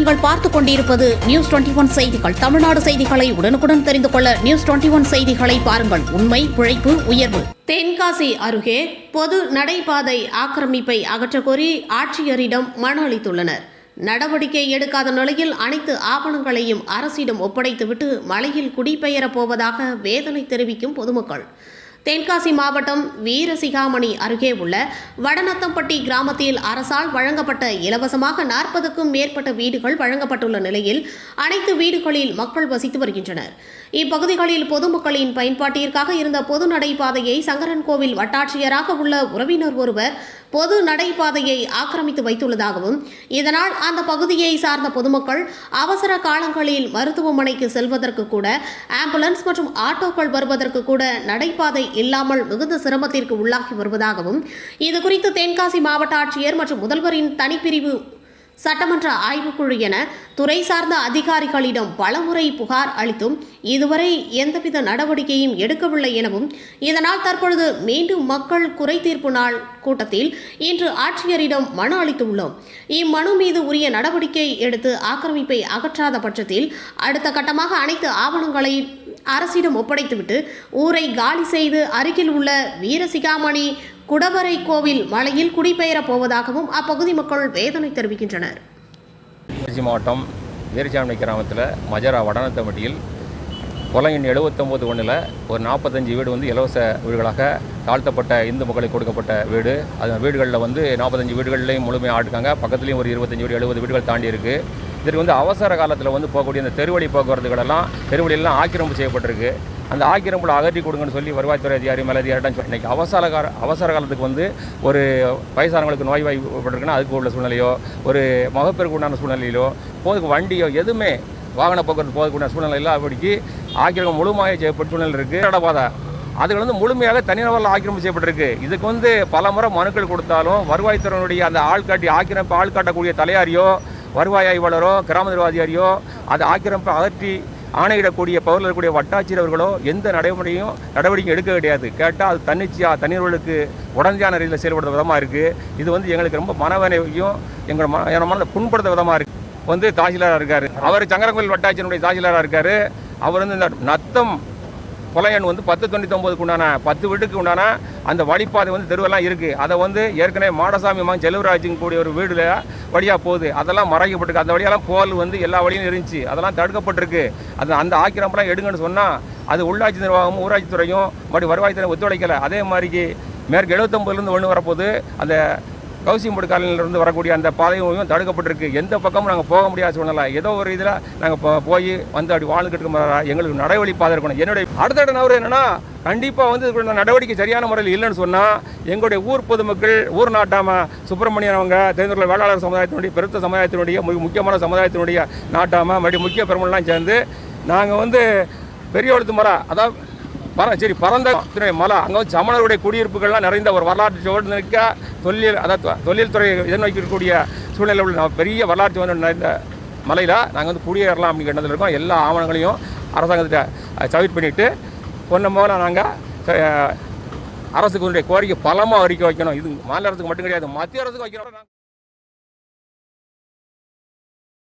நீங்கள் பார்த்துக் கொண்டிருப்பது நியூஸ் 21 செய்திகள். தமிழ்நாடு செய்திகளை உடனுக்குடன் தெரிந்து கொள்ள நியூஸ் 21 செய்திகளை பாருங்கள். உண்மை, உழைப்பு, உயர்வு. தென்காசி அருகே பொது நடைபாதை ஆக்கிரமிப்பை அகற்றக்கோரி ஆட்சியரிடம் மனு அளித்துள்ளனர். நடவடிக்கை எடுக்காத நிலையில் அனைத்து ஆவணங்களையும் அரசிடம் ஒப்படைத்துவிட்டு மலையில் குடிபெயரப் போவதாக வேதனை தெரிவிக்கும் பொதுமக்கள். தென்காசி மாவட்டம் வீரசிகாமணி அருகே உள்ள வடநத்தம்பட்டி கிராமத்தில் அரசால் வழங்கப்பட்ட இலவசமாக 40க்கும் மேற்பட்ட வீடுகள் வழங்கப்பட்டுள்ள நிலையில் அனைத்து வீடுகளில் மக்கள் வசித்து வருகின்றனர். இப்பகுதிகளில் பொதுமக்களின் பயன்பாட்டிற்காக இருந்த பொது நடைபாதையை சங்கரன்கோவில் வட்டாட்சியராக உள்ள உறவினர் ஒருவர் பொது நடைபாதையை ஆக்கிரமித்து வைத்துள்ளதாகவும், இதனால் அந்த பகுதியை சார்ந்த பொதுமக்கள் அவசர காலங்களில் மருத்துவமனைக்கு செல்வதற்கு கூட, ஆம்புலன்ஸ் மற்றும் ஆட்டோக்கள் வருவதற்கு கூட நடைபாதை இல்லாமல் மிகுந்த சிரமத்திற்கு உள்ளாகி வருவதாகவும், இதுகுறித்து தென்காசி மாவட்ட ஆட்சியர் மற்றும் முதல்வரின் தனிப்பிரிவு சட்டமன்ற ஆய்வுக்குழு என துறை சார்ந்த அதிகாரிகளிடம் பலமுறை புகார் அளித்தும் இதுவரை எந்தவித நடவடிக்கையும் எடுக்கவில்லை எனவும், இதனால் தற்பொழுது மீண்டும் மக்கள் குறைதீர்ப்பு நாள் கூட்டத்தில் இன்று ஆட்சியரிடம் மனு அளித்துள்ளோம். இம்மனு மீது உரிய நடவடிக்கை எடுத்து ஆக்கிரமிப்பை அகற்றாத பட்சத்தில் அடுத்த கட்டமாக அனைத்து ஆவணங்களை அரசிடம் ஒப்படைத்துவிட்டு ஊரை காலி செய்து அருகில் உள்ள வீரசிகாமணி குடவரை கோவில் மலையில் குடிபெயரப் போவதாகவும் அப்பகுதி மக்கள் வேதனை தெரிவிக்கின்றனர். மாவட்டம் வீரசிகாமணி கிராமத்தில் மஜரா வடநத்தம்பட்டியில் கொலையின் 79-1 ஒரு 45 வீடு இலவச வீடுகளாக தாழ்த்தப்பட்ட இந்து மக்களுக்கு கொடுக்கப்பட்ட வீடு. அந்த வீடுகளில் 45 வீடுகள்லையும் முழுமையாக ஆட்டுக்காங்க. பக்கத்துலேயும் ஒரு 25 வீடு 70 வீடுகள் தாண்டி இருக்குது. இதற்கு அவசர காலத்தில் போகக்கூடிய அந்த தெருவழி போக்குவரத்துகளெல்லாம் தெருவழியெல்லாம் ஆக்கிரமிப்பு செய்யப்பட்டிருக்கு. அந்த ஆக்கிரமிப்பில் அகற்றி கொடுங்கன்னு சொல்லி வருவாய்த்துறை அதிகாரி மேலதிகாரிடம் இன்றைக்கி அவசர காலத்துக்கு ஒரு வயசானவங்களுக்கு நோய் வாய்ப்பட்டிருக்குன்னா அதுக்கு உள்ள சூழ்நிலையோ, ஒரு மகப்பேருக்கு உண்டான சூழ்நிலையிலோ, போதுக்கு வண்டியோ எதுவுமே வாகன போக்குவரத்து போதுக்கு உண்டான சூழ்நிலை இல்லை. அப்படிக்கு ஆக்கிரமிப்பு முழுமையாக செய்யப்பட்ட சூழ்நிலை இருக்குது. நடப்பாதை அதுகள் முழுமையாக தனிநபரில் ஆக்கிரமிப்பு செய்யப்பட்டிருக்கு. இதுக்கு பல முறை மனுக்கள் கொடுத்தாலும் வருவாய்த்துறையினுடைய அந்த ஆக்கிரமிப்பு ஆள்காட்டக்கூடிய தலையாரியோ, வருவாய் ஆய்வாளரோ, கிராம நிர்வாகியாரியோ, அது ஆக்கிரமிப்பை அகற்றி ஆணையிடக்கூடிய பகுதியில் இருக்கக்கூடிய வட்டாட்சியர் அவர்களோ எந்த நடவடிக்கை எடுக்க கிடையாது. கேட்டால் அது தன்னிச்சையாக தனிநபர்களுக்கு உடனடியான ரீதியில் செயல்படுற விதமாக இருக்குது. இது எங்களுக்கு ரொம்ப மனவேனையும் எங்கள் மனதை புண்படுத்த விதமாக இருக்குது. தாசில்தாராக இருக்கார். அவர் சங்கரன்கோவில் வட்டாட்சியருடைய தாசில்தாராக இருக்கார். அவர் இந்த நத்தம் கொலையன் 1099க்கு உண்டான 10 வீட்டுக்கு உண்டான அந்த வழிப்பாதை தெருவெல்லாம் இருக்குது. அதை ஏற்கனவே மாடசாமி செல்வராஜுங்க கூடிய ஒரு வீடில் வழியாக போகுது. அதெல்லாம் மறைக்கப்பட்டிருக்கு. அந்த வழியெல்லாம் போல் எல்லா வழியும் இருந்துச்சு. அதெல்லாம் தடுக்கப்பட்டிருக்கு. அந்த ஆக்கிரமெல்லாம் எடுங்கன்னு சொன்னால் அது உள்ளாட்சி நிர்வாகமும் ஊராட்சித்துறையும் மறுபடியும் வருவாய்த்துறை ஒத்துழைக்கலை. அதே மாதிரிக்கு மேற்கு 79லேருந்து 1 வரப்போது அந்த கௌசியம்படு காலனிலிருந்து வரக்கூடிய அந்த பாதையும் தடுக்கப்பட்டிருக்கு. எந்த பக்கமும் நாங்கள் போக முடியாத சூழ்நிலை. ஏதோ ஒரு இதில் நாங்கள் போய் அப்படி வாழ்ந்துக்கிட்டு எங்களுக்கு நடவழி பாதை இருக்கணும். என்னுடைய அடுத்த நபர் என்னென்னா, கண்டிப்பாக நடவடிக்கை சரியான முறையில் இல்லைன்னு சொன்னால் எங்களுடைய ஊர் பொதுமக்கள், ஊர் நாட்டாம சுப்பிரமணியன் அவங்க தெரிந்துள்ள வேளாளர் சமுதாயத்தினுடைய பெருத்த சமுதாயத்தினுடைய முக்கியமான சமுதாயத்தினுடைய நாட்டாம மறுபடியும் முக்கிய பெருமெல்லாம் சேர்ந்து நாங்கள் பெரிய எழுத்து மரம், அதாவது பரந்த மலை, அங்கே சமணருடைய குடியிருப்புகள்லாம் நிறைந்த ஒரு வரலாற்று சோடு நிற்க தொழில்துறை எதிர்நோக்கக்கூடிய சூழ்நிலை உள்ள பெரிய வரலாற்று நிறைந்த மலையில் நாங்கள் குடியேறலாம் அப்படிங்கிற எண்ணத்தில் இருக்கோம். எல்லா ஆவணங்களையும் அரசாங்கத்திட்ட சப்மிட் பண்ணிவிட்டு பொன்னம்போல நாங்கள் அரசுக்கு கோரிக்கை பலமாக அறிக்கை வைக்கணும். இது மாநில அரசுக்கு மட்டும் கிடையாது, மத்திய அரசுக்கு வைக்கணும்.